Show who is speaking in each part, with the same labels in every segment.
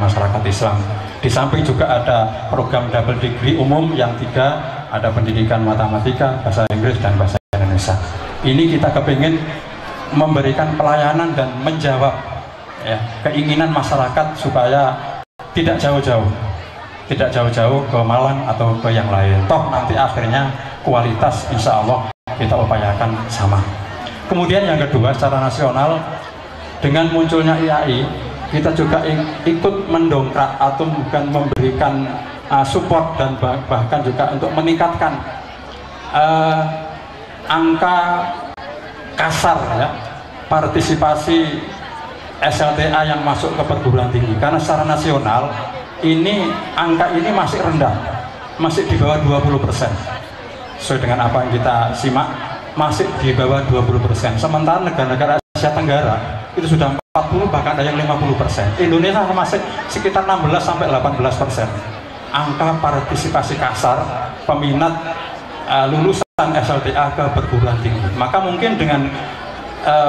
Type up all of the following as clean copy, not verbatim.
Speaker 1: masyarakat Islam. Di samping juga ada program double degree umum yang 3, ada pendidikan matematika, bahasa Inggris, dan bahasa Indonesia. Ini kita kepingin memberikan pelayanan dan menjawab ya, keinginan masyarakat supaya tidak jauh-jauh ke Malang atau ke yang lain. Toh nanti akhirnya kualitas insya Allah kita upayakan sama. Kemudian yang kedua, secara nasional dengan munculnya IAI, kita juga ikut mendongkrak atau bukan memberikan support dan bahkan juga untuk meningkatkan angka kasar ya, partisipasi SLTA yang masuk ke perguruan tinggi, karena secara nasional ini angka ini masih rendah, masih di bawah 20%. Sesuai dengan apa yang kita simak, masih di bawah 20%. Sementara negara-negara Asia Tenggara itu sudah 40, bahkan ada yang 50%. Indonesia masih sekitar 16-18%. Angka partisipasi kasar peminat lulusan SLTA ke perguruan tinggi. Maka mungkin dengan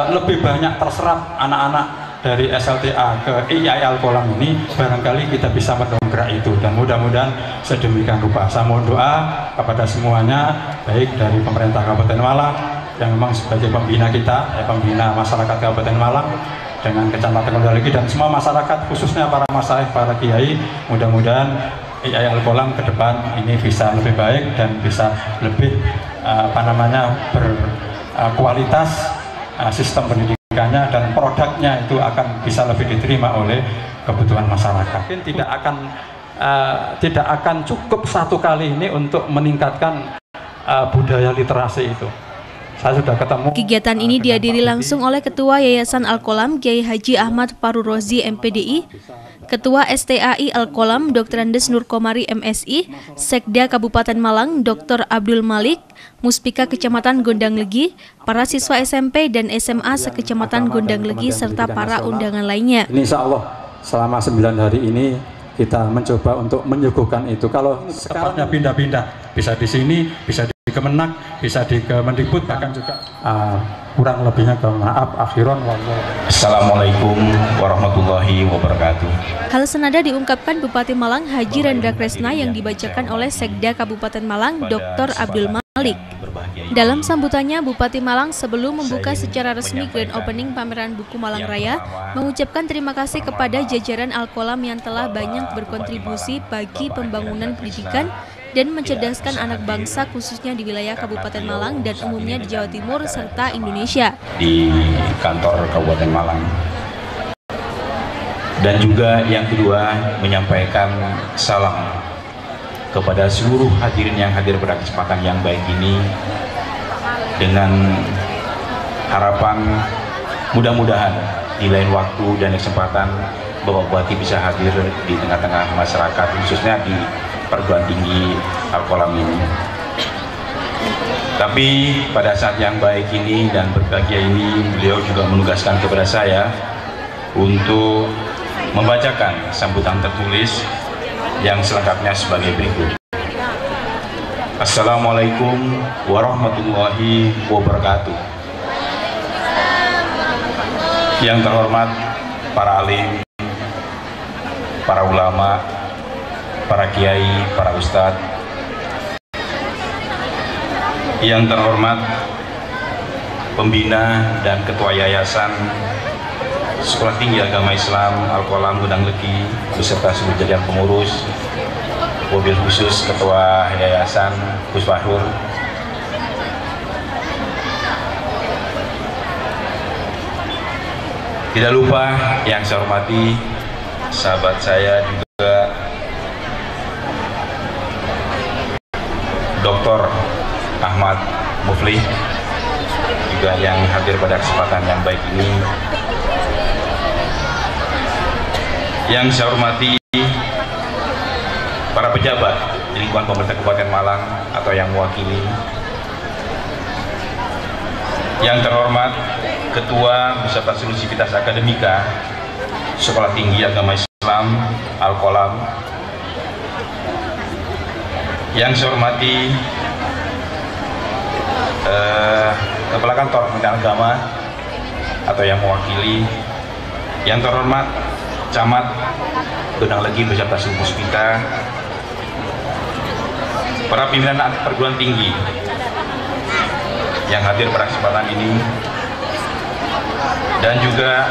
Speaker 1: lebih banyak terserap anak-anak dari SLTA ke IAI Al-Qolam ini, barangkali kita bisa mendongkrak itu, dan mudah-mudahan sedemikian rupa. Saya mohon doa kepada semuanya, baik dari pemerintah Kabupaten Malang yang memang sebagai pembina kita, pembina masyarakat Kabupaten Malang dengan Kecamatan Kondaliki, dan semua masyarakat, khususnya para masyayikh, para kiai. Mudah-mudahan IAI Al-Qolam ke depan ini bisa lebih baik dan bisa lebih berkualitas sistem pendidikannya, dan produknya itu akan bisa lebih diterima oleh kebutuhan masyarakat. Mungkin tidak akan cukup satu kali ini untuk meningkatkan budaya literasi itu. Saya sudah ketemu.
Speaker 2: Kegiatan ini dihadiri langsung oleh Ketua Yayasan Al-Qolam Kiai Haji Ahmad Farurozi MPDI, Ketua STAI Al-Qolam Dr. Andes Nur Komari MSI, Sekda Kabupaten Malang Dr. Abdul Malik, Muspika Kecamatan Gondang Legi, para siswa SMP dan SMA sekecamatan Gondang Legi, serta para undangan lainnya.
Speaker 1: Ini insya Allah selama 9 hari ini kita mencoba untuk menyuguhkan itu. Kalau sekarangnya pindah-pindah, bisa di sini, bisa di Kemenak, bisa di Kemendikbud, bahkan juga kurang lebihnya ke maaf akhiron.
Speaker 3: Assalamualaikum warahmatullahi wabarakatuh.
Speaker 2: Hal senada diungkapkan Bupati Malang Haji Rendra Kresna yang dibacakan oleh Sekda Kabupaten Malang Dr. Abdul Malik. Dalam sambutannya, Bupati Malang sebelum membuka secara resmi grand opening pameran buku Malang Raya, mengucapkan terima kasih kepada jajaran Al-Qolam yang telah banyak berkontribusi bagi pembangunan pendidikan dan mencerdaskan anak bangsa, khususnya di wilayah Kabupaten Malang dan umumnya di Jawa Timur serta Indonesia.
Speaker 3: Di kantor Kabupaten Malang. Dan juga yang kedua, menyampaikan salam kepada seluruh hadirin yang hadir pada kesempatan yang baik ini, dengan harapan mudah-mudahan di lain waktu dan kesempatan Bapak Bupati bisa hadir di tengah-tengah masyarakat, khususnya di perguruan tinggi Al-Qolam ini. Tapi pada saat yang baik ini dan berbahagia ini, beliau juga menugaskan kepada saya untuk membacakan sambutan tertulis yang selengkapnya sebagai berikut. Assalamualaikum warahmatullahi wabarakatuh. Yang terhormat para alim, para ulama, para kiai, para ustadz, yang terhormat pembina dan ketua yayasan Sekolah Tinggi Agama Islam Al-Qolam Gondang Legi beserta seluruh jajaran pengurus, wabil khusus ketua yayasan Gus Fahur, tidak lupa yang saya hormati sahabat saya juga Dr. Ahmad Mufli, juga yang hadir pada kesempatan yang baik ini. Yang saya hormati para pejabat di lingkungan pemerintah Kabupaten Malang atau yang mewakili. Yang terhormat Ketua beserta seluruh sivitas akademika Sekolah Tinggi Agama Islam Al-Qolam. Yang saya hormati Kepala Kantor Kementerian Agama atau yang mewakili. Yang terhormat camat, Gunung Legi beserta seluruh puspita, para pimpinan perguruan tinggi yang hadir pada kesempatan ini, dan juga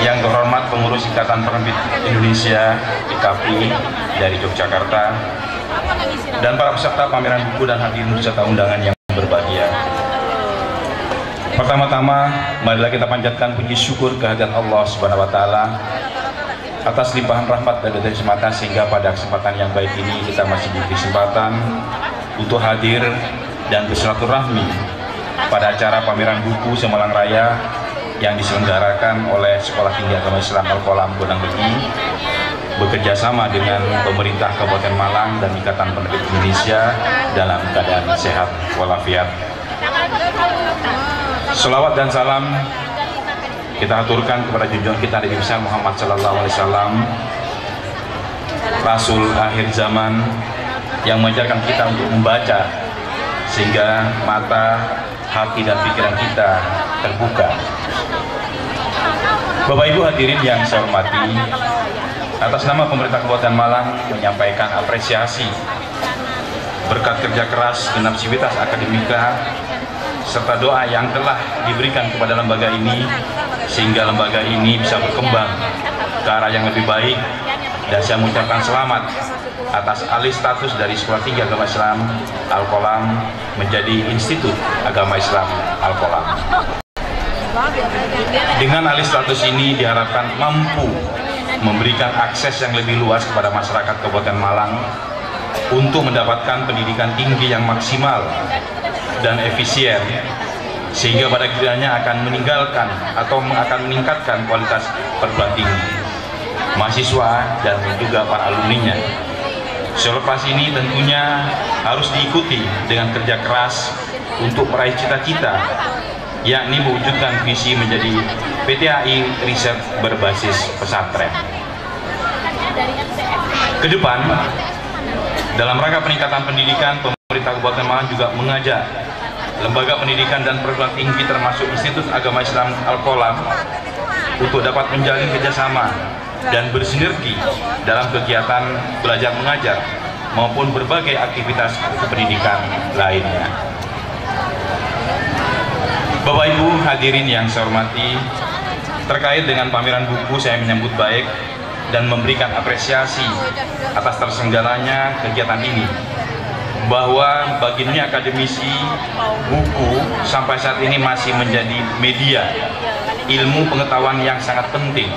Speaker 3: yang terhormat pengurus Ikatan Penerbit Indonesia IKAPI dari Yogyakarta, dan para peserta pameran buku dan hadirin peserta undangan yang berbahagia. Pertama-tama, marilah kita panjatkan puji syukur kehadirat Allah Subhanahu wa Ta'ala atas limpahan rahmat dan dari semata, sehingga pada kesempatan yang baik ini kita masih diberi kesempatan untuk hadir dan bersilaturahmi pada acara pameran buku Semalang Raya yang diselenggarakan oleh Sekolah Tinggi Agama Islam Al-Qolam Gunung Legi bekerjasama dengan pemerintah Kabupaten Malang dan Ikatan Penerbit Indonesia dalam keadaan sehat walafiat. Selawat dan salam kita aturkan kepada junjungan kita Nabi besar Muhammad Sallallahu Alaihi Wasallam, Rasul akhir zaman yang mengajarkan kita untuk membaca sehingga mata, hati dan pikiran kita terbuka. Bapak Ibu hadirin yang saya hormati, atas nama pemerintah Kabupaten Malang menyampaikan apresiasi berkat kerja keras genap sivitas akademika serta doa yang telah diberikan kepada lembaga ini, sehingga lembaga ini bisa berkembang ke arah yang lebih baik. Dan saya mengucapkan selamat atas alih status dari Sekolah Tinggi Agama Islam Al-Qolam menjadi Institut Agama Islam Al-Qolam. Dengan alih status ini diharapkan mampu memberikan akses yang lebih luas kepada masyarakat Kabupaten Malang untuk mendapatkan pendidikan tinggi yang maksimal dan efisien, sehingga pada kiranya akan meninggalkan atau akan meningkatkan kualitas perguruan tinggi, mahasiswa dan juga para alumninya. Selepas ini tentunya harus diikuti dengan kerja keras untuk meraih cita-cita, yakni mewujudkan visi menjadi PTAI riset berbasis pesantren. Ke depan, dalam rangka peningkatan pendidikan, pemerintah Kabupaten Malang juga mengajak lembaga pendidikan dan perguruan tinggi termasuk Institut Agama Islam Al-Qolam untuk dapat menjalin kerjasama dan bersinergi dalam kegiatan belajar mengajar maupun berbagai aktivitas pendidikan lainnya. Bapak Ibu hadirin yang saya hormati, terkait dengan pameran buku saya menyambut baik dan memberikan apresiasi atas terselenggaranya kegiatan ini, bahwa bagi dunia akademisi, buku sampai saat ini masih menjadi media ilmu pengetahuan yang sangat penting.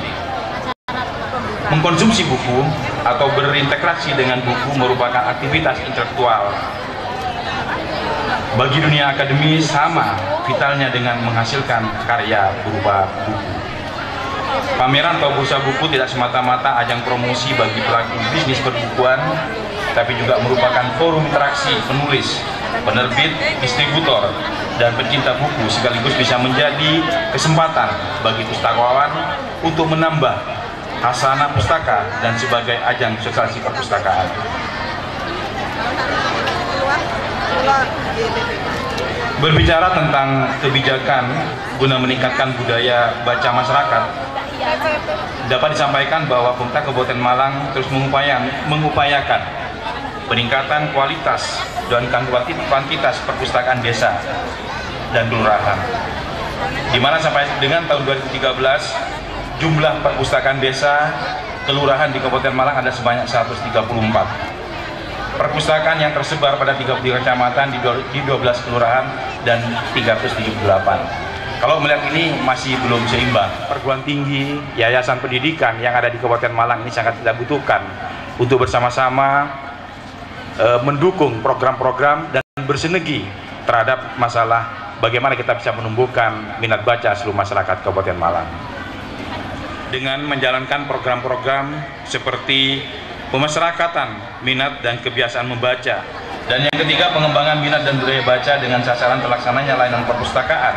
Speaker 3: Mengkonsumsi buku atau berintegrasi dengan buku merupakan aktivitas intelektual. Bagi dunia akademi sama vitalnya dengan menghasilkan karya berupa buku. Pameran atau bursa buku tidak semata-mata ajang promosi bagi pelaku bisnis perbukuan, tapi juga merupakan forum interaksi penulis, penerbit, distributor, dan pencinta buku, sekaligus bisa menjadi kesempatan bagi pustakawan untuk menambah hasanah pustaka dan sebagai ajang sosialisasi perpustakaan. Berbicara tentang kebijakan guna meningkatkan budaya baca masyarakat, dapat disampaikan bahwa pemerintah Kabupaten Malang terus mengupayakan peningkatan kualitas dan kuantitas perpustakaan desa dan kelurahan, di mana sampai dengan tahun 2013 jumlah perpustakaan desa kelurahan di Kabupaten Malang ada sebanyak 134. Perpustakaan yang tersebar pada 33 kecamatan di 12 kelurahan dan 378. Kalau melihat ini masih belum seimbang. Perguruan tinggi, yayasan pendidikan yang ada di Kabupaten Malang ini sangat kita butuhkan untuk bersama-sama mendukung program-program dan bersinergi terhadap masalah bagaimana kita bisa menumbuhkan minat baca seluruh masyarakat Kabupaten Malang. Dengan menjalankan program-program seperti pemasyarakatan minat dan kebiasaan membaca, dan yang ketiga pengembangan minat dan budaya baca dengan sasaran terlaksananya layanan perpustakaan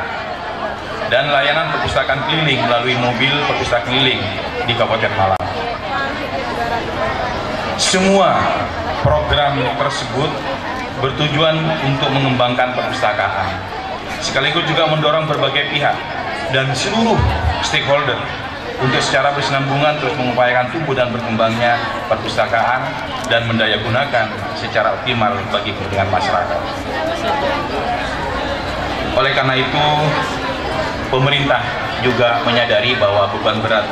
Speaker 3: dan layanan perpustakaan keliling melalui mobil perpustakaan keliling di Kabupaten Malang. Semua program tersebut bertujuan untuk mengembangkan perpustakaan, sekaligus juga mendorong berbagai pihak dan seluruh stakeholder untuk secara berkesinambungan terus mengupayakan tumbuh dan berkembangnya perpustakaan dan mendayagunakan secara optimal bagi kepentingan masyarakat. Oleh karena itu, pemerintah juga menyadari bahwa beban berat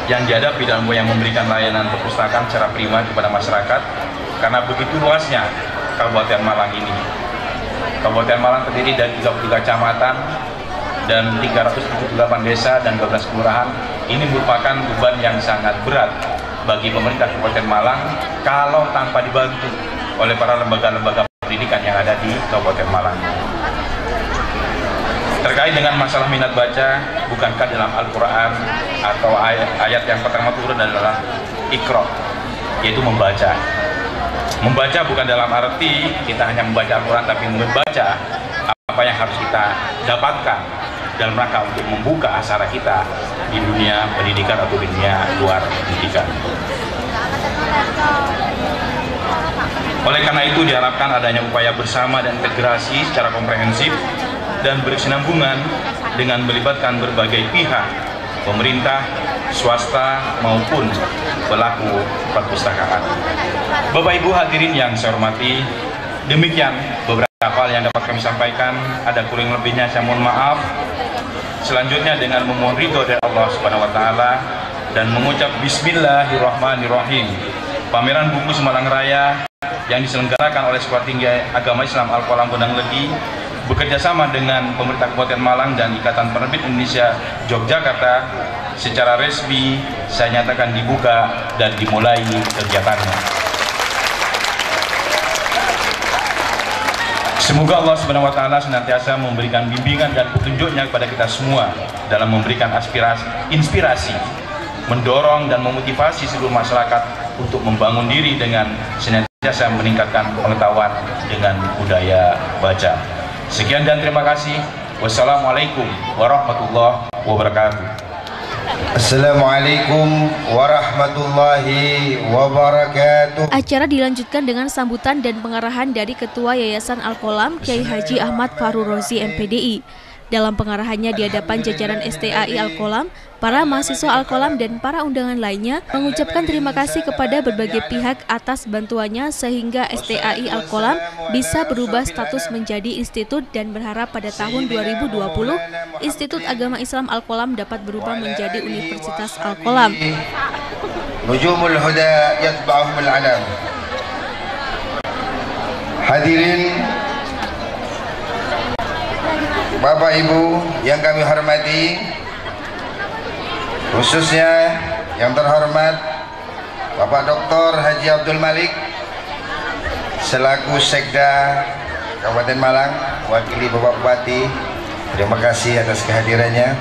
Speaker 3: yang dihadapi dalam yang memberikan layanan perpustakaan secara prima kepada masyarakat karena begitu luasnya Kabupaten Malang ini. Kabupaten Malang terdiri dari 33 kecamatan dan 378 desa dan 12 kelurahan. Ini merupakan beban yang sangat berat bagi pemerintah Kabupaten Malang kalau tanpa dibantu oleh para lembaga-lembaga pendidikan yang ada di Kabupaten Malang. Terkait dengan masalah minat baca, bukankah dalam Al-Quran atau ayat yang pertama turun adalah Iqra, yaitu membaca. Membaca bukan dalam arti kita hanya membaca Al-Quran, tapi membaca apa yang harus kita dapatkan dalam rangka untuk membuka asara kita di dunia pendidikan atau dunia luar pendidikan. Oleh karena itu diharapkan adanya upaya bersama dan integrasi secara komprehensif dan berkesinambungan dengan melibatkan berbagai pihak, pemerintah, swasta maupun pelaku perpustakaan. Bapak Ibu hadirin yang saya hormati, demikian beberapa hal yang dapat kami sampaikan. Ada kurang lebihnya saya mohon maaf. Selanjutnya dengan memohon ridho dari Allah Subhanahu wa taala dan mengucap bismillahirrahmanirrahim. Pameran buku Semalang Raya yang diselenggarakan oleh Sekolah Tinggi Agama Islam Al-Qalam Gondang Legi bekerjasama dengan pemerintah Kabupaten Malang dan Ikatan Penerbit Indonesia Yogyakarta secara resmi saya nyatakan dibuka dan dimulai kegiatannya. Semoga Allah Subhanahu wa taala senantiasa memberikan bimbingan dan petunjuknya kepada kita semua dalam memberikan inspirasi, mendorong dan memotivasi seluruh masyarakat untuk membangun diri dengan senantiasa meningkatkan pengetahuan dengan budaya baca. Sekian dan terima kasih. Wassalamualaikum warahmatullahi wabarakatuh.
Speaker 4: Assalamualaikum warahmatullahi wabarakatuh.
Speaker 2: Acara dilanjutkan dengan sambutan dan pengarahan dari Ketua Yayasan Al-Qalam Kiai Haji Ahmad Fahru Rozi MPDI. Dalam pengarahannya di hadapan jajaran STAI Al-Qalam, para mahasiswa Al-Qalam dan para undangan lainnya mengucapkan terima kasih kepada berbagai pihak atas bantuannya sehingga STAI Al-Qalam bisa berubah status menjadi institut dan berharap pada tahun 2020 Institut Agama Islam Al-Qalam dapat berubah menjadi Universitas Al-Qalam.
Speaker 4: Nujumul huda yatba'uhumul alam. Hadirin Bapak Ibu yang kami hormati, khususnya yang terhormat Bapak Dr. Haji Abdul Malik selaku Sekda Kabupaten Malang, wakili Bapak Bupati, terima kasih atas kehadirannya.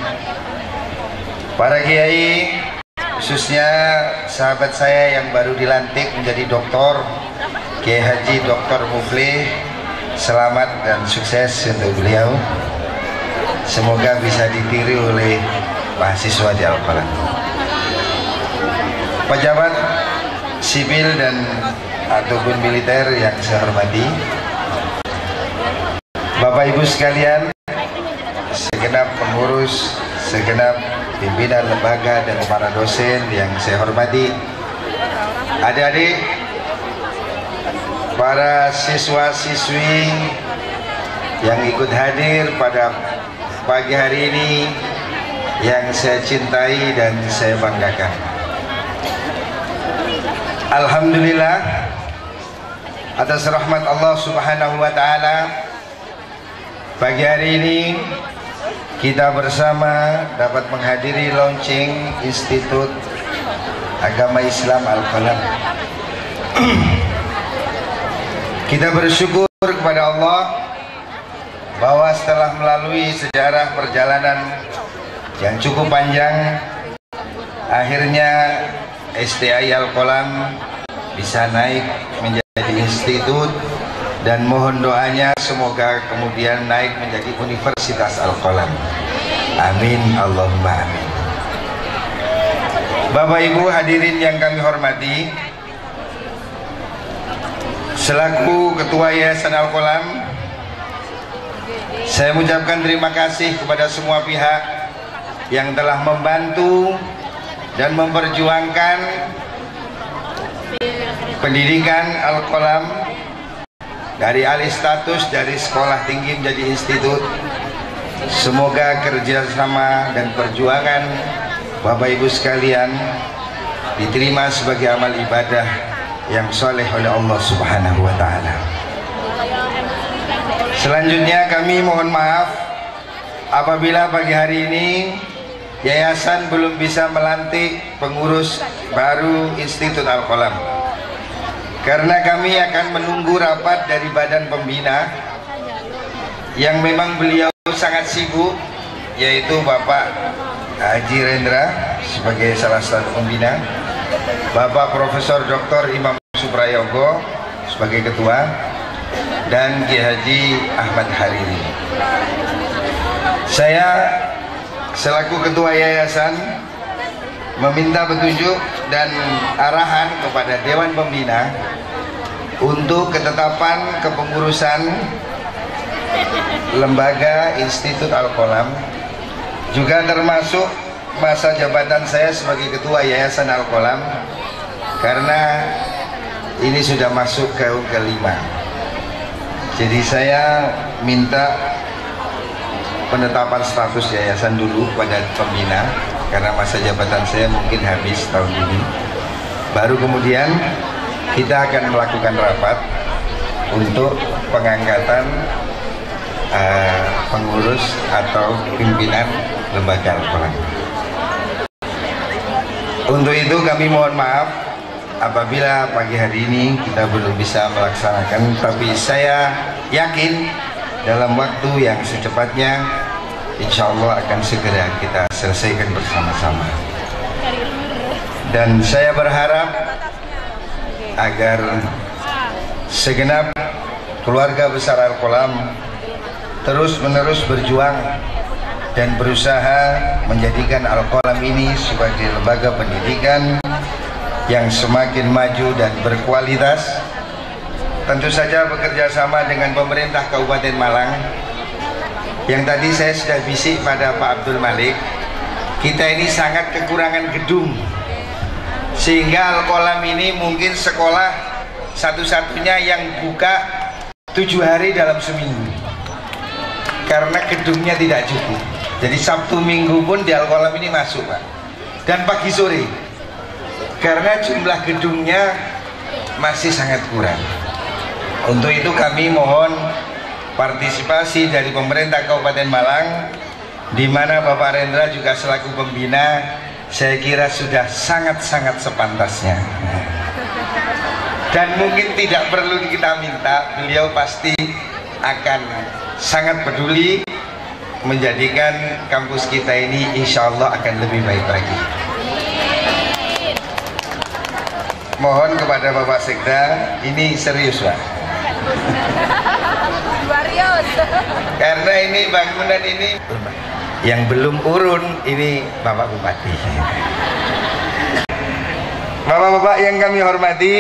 Speaker 4: Para kiai, khususnya sahabat saya yang baru dilantik menjadi doktor, Kiai Haji Dr. Muflih, selamat dan sukses untuk beliau. Semoga bisa ditiru oleh mahasiswa di Al-Qalam. Pejabat sipil dan ataupun militer yang saya hormati, Bapak Ibu sekalian, segenap pengurus, segenap pimpinan lembaga dan para dosen yang saya hormati, adik-adik, para siswa-siswi yang ikut hadir pada pagi hari ini yang saya cintai dan saya banggakan. Alhamdulillah atas rahmat Allah Subhanahu wa taala, pagi hari ini kita bersama dapat menghadiri launching Institut Agama Islam Al-Qalam. Kita bersyukur kepada Allah bahwa setelah melalui sejarah perjalanan yang cukup panjang, akhirnya STAI Al-Qalam bisa naik menjadi institut, dan mohon doanya semoga kemudian naik menjadi Universitas Al-Qalam. Amin Allahumma amin. Bapak Ibu hadirin yang kami hormati, selaku Ketua Yayasan Al-Qalam, saya mengucapkan terima kasih kepada semua pihak yang telah membantu dan memperjuangkan pendidikan Al-Qalam dari alih status dari sekolah tinggi menjadi institut. Semoga kerjasama dan perjuangan Bapak Ibu sekalian diterima sebagai amal ibadah yang soleh oleh Allah Subhanahu wa Ta'ala. Selanjutnya kami mohon maaf apabila pagi hari ini yayasan belum bisa melantik pengurus baru Institut Al-Qalam, karena kami akan menunggu rapat dari badan pembina yang memang beliau sangat sibuk, yaitu Bapak Haji Rendra sebagai salah satu pembina, Bapak Profesor Dr. Imam Suprayogo sebagai ketua, dan Kiai Haji Ahmad Hariri. Saya selaku ketua yayasan meminta petunjuk dan arahan kepada Dewan Pembina untuk ketetapan kepengurusan lembaga Institut Al-Qalam, juga termasuk masa jabatan saya sebagai ketua Yayasan Al-Qalam, karena ini sudah masuk ke kelima. Jadi saya minta penetapan status yayasan dulu pada pembina, karena masa jabatan saya mungkin habis tahun ini. Baru kemudian kita akan melakukan rapat untuk pengangkatan pengurus atau pimpinan lembaga Al-Qalam. Untuk itu kami mohon maaf apabila pagi hari ini kita belum bisa melaksanakan, tapi saya yakin dalam waktu yang secepatnya insya Allah akan segera kita selesaikan bersama-sama. Dan saya berharap agar segenap keluarga besar Al-Qalam terus-menerus berjuang dan berusaha menjadikan Al-Qalam ini sebagai lembaga pendidikan yang semakin maju dan berkualitas. Tentu saja bekerja sama dengan pemerintah Kabupaten Malang, yang tadi saya sudah bisik pada Pak Abdul Malik, kita ini sangat kekurangan gedung, sehingga Al-Qalam ini mungkin sekolah satu-satunya yang buka 7 hari dalam seminggu, karena gedungnya tidak cukup. Jadi Sabtu Minggu pun di Al-Qalam ini masuk, Pak, dan pagi sore, karena jumlah gedungnya masih sangat kurang. Untuk itu kami mohon partisipasi dari pemerintah Kabupaten Malang, di mana Bapak Rendra juga selaku pembina, saya kira sudah sangat-sangat sepantasnya. Dan mungkin tidak perlu kita minta, beliau pasti akan sangat peduli menjadikan kampus kita ini insya Allah akan lebih baik lagi. Mohon kepada Bapak Sekda, ini serius, Pak. Karena ini bangunan ini yang belum urun, ini Bapak Bupati. Bapak-bapak yang kami hormati,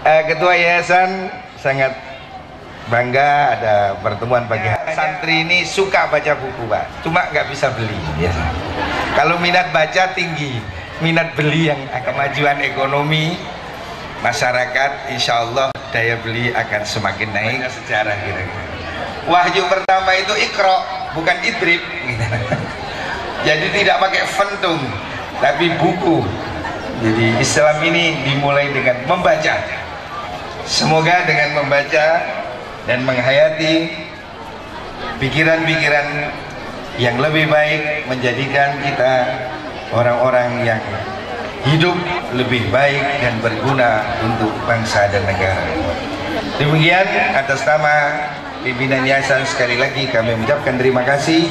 Speaker 4: Ketua Yayasan sangat bangga ada pertemuan pagi hari. Santri ini suka baca buku, Pak, cuma nggak bisa beli ya. Kalau minat baca tinggi, minat beli yang kemajuan ekonomi masyarakat, insya Allah daya beli akan semakin naik. Sejarah kira-kira wahyu pertama itu Iqra, bukan idrib gitu. Jadi tidak pakai fentung tapi buku. Jadi Islam ini dimulai dengan membaca. Semoga dengan membaca dan menghayati pikiran-pikiran yang lebih baik menjadikan kita orang-orang yang hidup lebih baik dan berguna untuk bangsa dan negara. Demikian atas nama pimpinan yayasan, sekali lagi kami mengucapkan terima kasih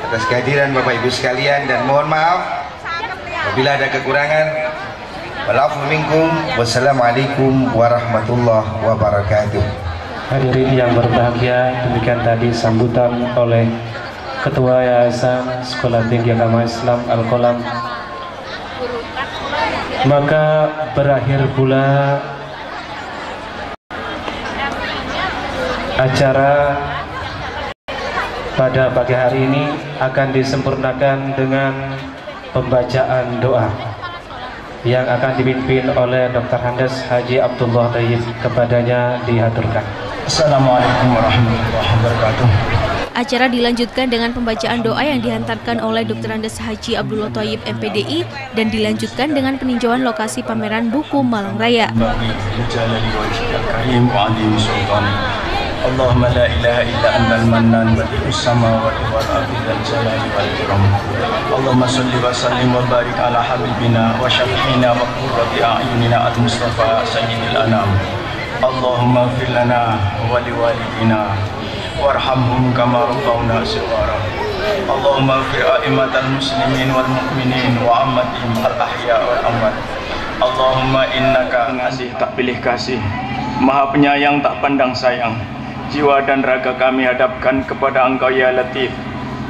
Speaker 4: atas kehadiran Bapak Ibu sekalian, dan mohon maaf apabila ada kekurangan. Walafu minkum, wassalamualaikum warahmatullahi wabarakatuh.
Speaker 5: Hadirin yang berbahagia, demikian tadi sambutan oleh Ketua Yayasan Sekolah Tinggi Agama Islam Al-Qalam. Maka berakhir pula acara pada pagi hari ini, akan disempurnakan dengan pembacaan doa yang akan dipimpin oleh Dr. Andes Haji Abdullah Thayyib. Kepadanya dihaturkan.
Speaker 3: Assalamualaikum warahmatullahi wabarakatuh.
Speaker 2: Acara dilanjutkan dengan pembacaan doa yang dihantarkan oleh Dr. Andes Haji Abdullah Thayyib MPDI dan dilanjutkan dengan peninjauan lokasi pameran buku Malang Raya.
Speaker 3: Allahumma la ilaha illa antal mannan badi'us samawati wal ardi dzal jalali wal ikram. Allahumma shalli wa sallim wa barik ala habibina wa syafi'ina wa qurrati a'yunina al-Mustafa sayyidil anam. Allahumma ighfir lana wa liwalidina warhamhum kama rabbawna shighara. Allahumma ighfir a'immatal muslimin wal mu'minin wa ammatihim al-ahya wal amwat. Allahumma innaka ngasih tak pilih kasih, Maha penyayang tak pandang sayang. Jiwa dan raga kami hadapkan kepada Engkau ya Latif.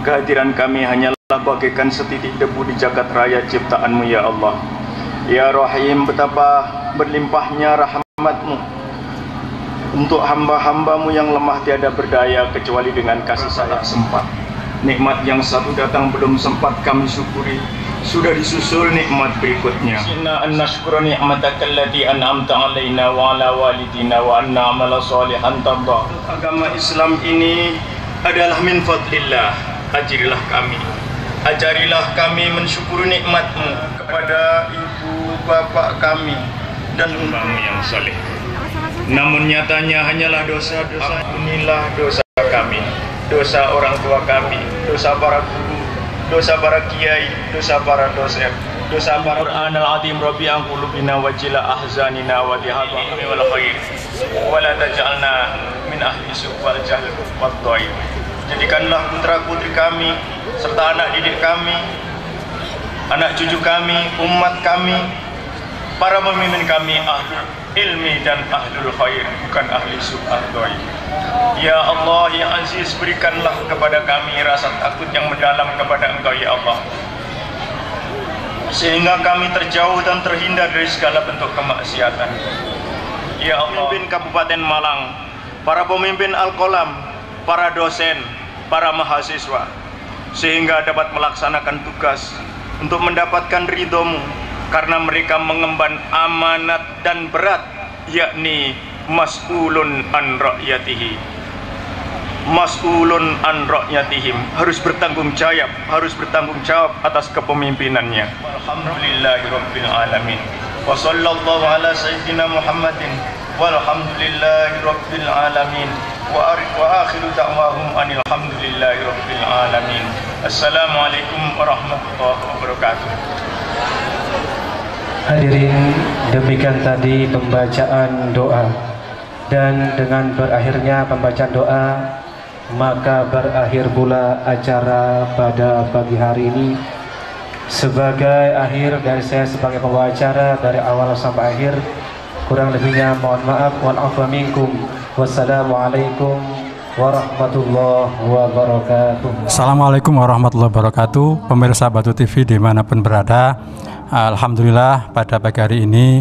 Speaker 3: Kehadiran kami hanyalah bagaikan setitik debu di jagat raya ciptaan-Mu ya Allah. Ya Rahim, betapa berlimpahnya rahmat-Mu untuk hamba-hamba-Mu yang lemah tiada berdaya kecuali dengan kasih sayang sempat. Nikmat yang satu datang belum sempat kami syukuri, sudah disusul nikmat berikutnya. Inna an nashkura ni'mataka allati an'amta 'alaina wa 'ala walidina wa an na'mala shalihan tarda. Agama Islam ini adalah min fadlillah. Ajarilah kami mensyukuri nikmat-Mu kepada ibu bapak kami dan kami yang saleh. Namun nyatanya hanyalah dosa-dosa. Inilah dosa kami, dosa orang tua kami, dosa para guru, dosa para kiai, dosa para dosen, dosa para Qur'anul Azim. Rabbi an qulubina wajila ahzanina wa dihaba wal khair wa la taj'alna min ahli su'al wal jahl wad dhaif. Jadikanlah putra-putri kami serta anak didik kami, anak cucu kami, umat kami, para pemimpin kami ahlul ilmi dan ahlul khair, bukan ahli su'al dhaif. Ya Allah, ya Aziz, berikanlah kepada kami rasa takut yang mendalam kepada Engkau ya Allah, sehingga kami terjauh dan terhindar dari segala bentuk kemaksiatan. Ya Allah, pemimpin Kabupaten Malang, para pemimpin Al-Qolam, para dosen, para mahasiswa, sehingga dapat melaksanakan tugas untuk mendapatkan ridho-Mu, karena mereka mengemban amanat dan berat, yakni mas'ulun an ra'yatihi, mas'ulun an ra'yatihim, harus bertanggung jawab atas kepemimpinannya. Alhamdulillahirabbil alamin. Wa sallallahu ala sayyidina Muhammadin walhamdulillahirabbil alamin. Wa akhiru da'wahum anil hamdulillahirabbil alamin. Assalamualaikum warahmatullahi wabarakatuh.
Speaker 5: Hadirin, demikian tadi pembacaan doa. Dan dengan berakhirnya pembacaan doa, maka berakhir pula acara pada pagi hari ini. Sebagai akhir dari saya sebagai pembawa acara dari awal sampai akhir, kurang lebihnya mohon maaf. Wal minkum. Wassalamualaikum warahmatullahi wabarakatuh.
Speaker 1: Assalamualaikum warahmatullahi wabarakatuh. Pemirsa Batu TV dimanapun berada, alhamdulillah pada pagi hari ini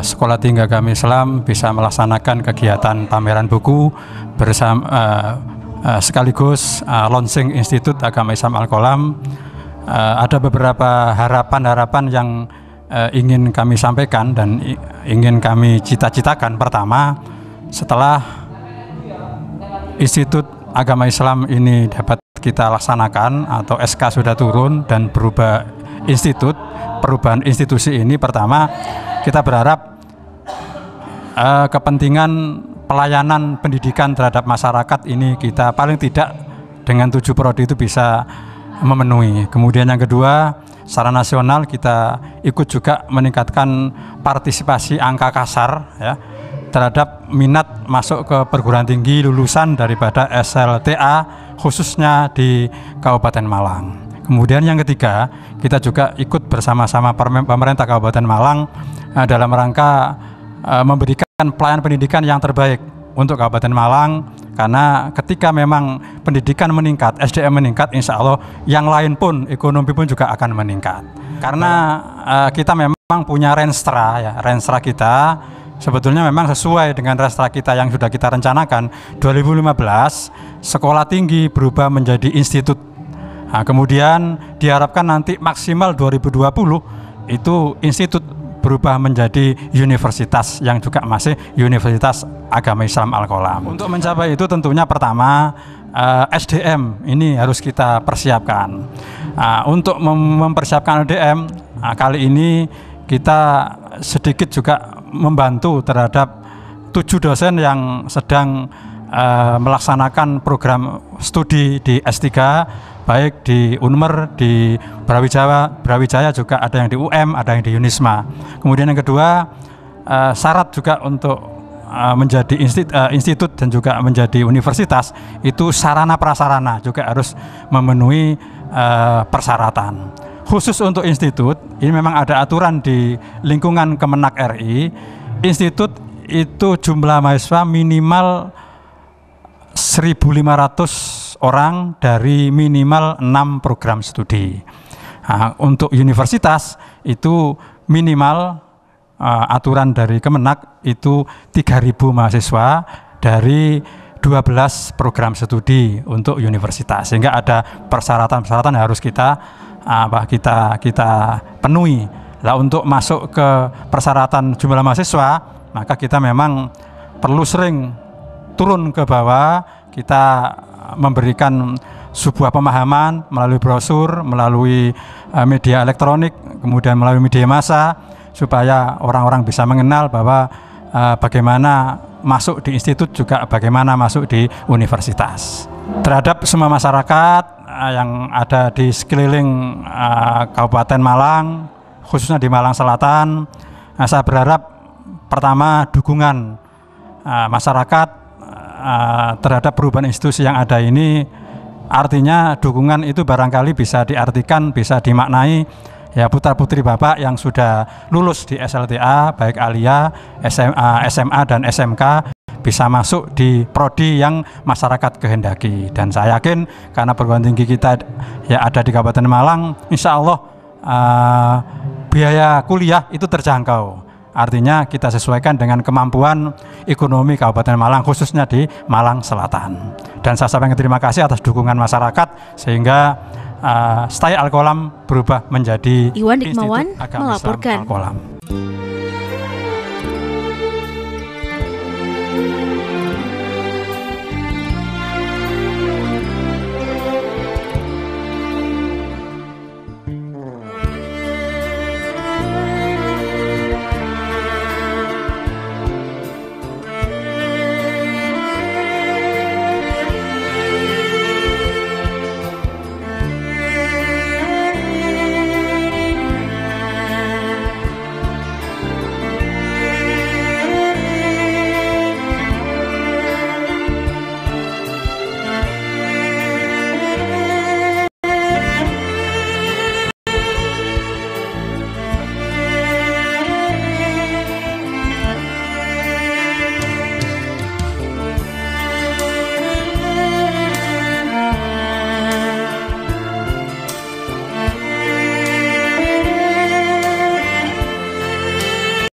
Speaker 1: Sekolah Tinggi Agama Islam bisa melaksanakan kegiatan pameran buku bersama sekaligus launching Institut Agama Islam Al-Qolam. Ada beberapa harapan-harapan yang ingin kami sampaikan dan ingin kami cita-citakan. Pertama, setelah Institut Agama Islam ini dapat kita laksanakan atau SK sudah turun dan berubah institut, perubahan institusi ini, pertama kita berharap kepentingan pelayanan pendidikan terhadap masyarakat ini kita paling tidak dengan 7 prodi itu bisa memenuhi. Kemudian yang kedua, secara nasional kita ikut juga meningkatkan partisipasi angka kasar ya, terhadap minat masuk ke perguruan tinggi lulusan daripada SLTA khususnya di Kabupaten Malang. Kemudian yang ketiga, kita juga ikut bersama-sama pemerintah Kabupaten Malang dalam rangka memberikan pelayanan pendidikan yang terbaik untuk Kabupaten Malang, karena ketika memang pendidikan meningkat, SDM meningkat, insya Allah yang lain pun, ekonomi pun juga akan meningkat. Karena kita memang punya renstra ya, renstra kita sebetulnya memang sesuai dengan renstra kita yang sudah kita rencanakan. 2015 sekolah tinggi berubah menjadi institut Nah, kemudian diharapkan nanti maksimal 2020 itu institut berubah menjadi universitas yang juga masih Universitas Agama Islam Al-Qolam. Untuk mencapai itu tentunya pertama SDM ini harus kita persiapkan. Untuk mempersiapkan SDM, kali ini kita sedikit juga membantu terhadap 7 dosen yang sedang melaksanakan program studi di S3, baik di Unmer, di Brawijaya juga ada yang di UM, ada yang di Unisma. Kemudian yang kedua, syarat juga untuk menjadi institut dan juga menjadi universitas itu sarana prasarana juga harus memenuhi persyaratan. Khusus untuk institut, ini memang ada aturan di lingkungan Kemenak RI, institut itu jumlah mahasiswa minimal 1.500 orang dari minimal 6 program studi. Nah, untuk universitas itu minimal aturan dari Kemenak itu 3.000 mahasiswa dari 12 program studi untuk universitas, sehingga ada persyaratan-persyaratan yang harus kita penuhi. Lah untuk masuk ke persyaratan jumlah mahasiswa, maka kita memang perlu sering turun ke bawah, kita memberikan sebuah pemahaman melalui brosur, melalui media elektronik, kemudian melalui media massa, supaya orang-orang bisa mengenal bahwa bagaimana masuk di institut juga bagaimana masuk di universitas. Terhadap semua masyarakat yang ada di sekeliling Kabupaten Malang, khususnya di Malang Selatan, saya berharap pertama dukungan masyarakat terhadap perubahan institusi yang ada ini. Artinya dukungan itu barangkali bisa diartikan, bisa dimaknai ya putra-putri Bapak yang sudah lulus di SLTA, baik Alia, SMA dan SMK, bisa masuk di prodi yang masyarakat kehendaki. Dan saya yakin karena perguruan tinggi kita ya ada di Kabupaten Malang, insya Allah biaya kuliah itu terjangkau. Artinya kita sesuaikan dengan kemampuan ekonomi Kabupaten Malang, khususnya di Malang Selatan. Dan saya sampaikan terima kasih atas dukungan masyarakat sehingga STAI Al-Qolam berubah menjadi
Speaker 2: Iwan Hikmawan
Speaker 1: Institut Agama Islam
Speaker 2: melaporkan.
Speaker 1: Al-Qolam.